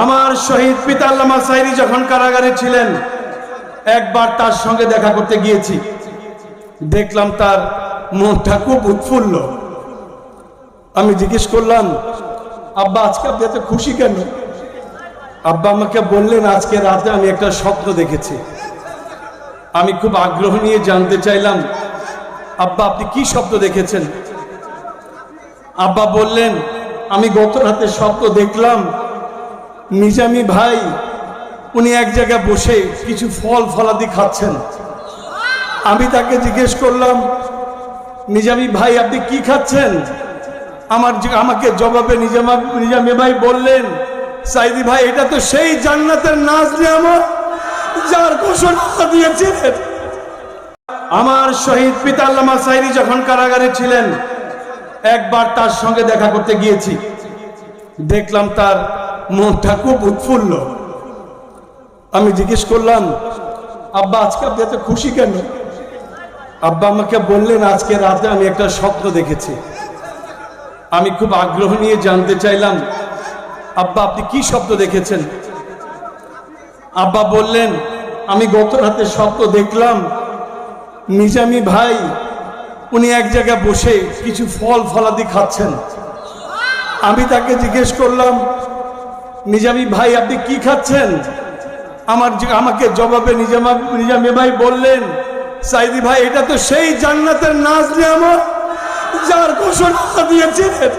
আমার শহীদ পিতা আল্লামা সাইরি যখন কারাগারে ছিলেন, একবার তার সঙ্গে দেখা করতে গিয়েছি। দেখলাম তার মনটা খুব উৎফুল্ল। আমি জিজ্ঞেস করলাম, আব্বা আজকে আপনি এত খুশি কেন? আব্বা আমাকে বললেন, আজকে রাতে আমি একটা স্বপ্ন দেখেছি। আমি খুব আগ্রহ নিয়ে জানতে চাইলাম, আব্বা আপনি কি স্বপ্ন দেখেছেন? আব্বা বললেন, আমি গত রাতে স্বপ্ন দেখলাম নিজামী ভাই উনি এক জায়গায় বসে কিছু ফল ফলাদি খাচ্ছেন। আমি তাকে জিজ্ঞেস করলাম, নিজামী ভাই আপনি কি খাচ্ছেন? আমাকে জবাবে নিজামী ভাই বললেন, সাইদি ভাই এটা তো সেই জান্নাতের নাজ নিয়ামত যার ঘোষণা দিয়েছিলেন। আমার শহীদ পিতা আল্লামা সাইরি যখন কারাগারে ছিলেন, একবার তার সঙ্গে দেখা করতে গিয়েছি। দেখলাম তার মনটা খুব উৎফুল্ল। আমি জিজ্ঞেস করলাম, আব্বা আজকে আপনি এত খুশি কেন? আব্বা আমাকে বললেন, আজকে রাতে আমি একটা স্বপ্ন দেখেছি। আমি খুব আগ্রহ নিয়ে জানতে চাইলাম, আব্বা আপনি কি স্বপ্ন দেখেছেন? আব্বা বললেন, আমি গত রাতে স্বপ্ন দেখলাম নিজামী ভাই উনি এক জায়গায় বসে কিছু ফল ফলাদি খাচ্ছেন। আমি তাকে জিজ্ঞেস করলাম, নিজামী ভাই আপনি কি খাচ্ছেন? আমাকে জবাবে নিজামী ভাই বললেন, সাইদি ভাই এটা তো সেই জান্নাতের নাজ নিয়ামত যার ঘোষণা দিয়েছিলেন।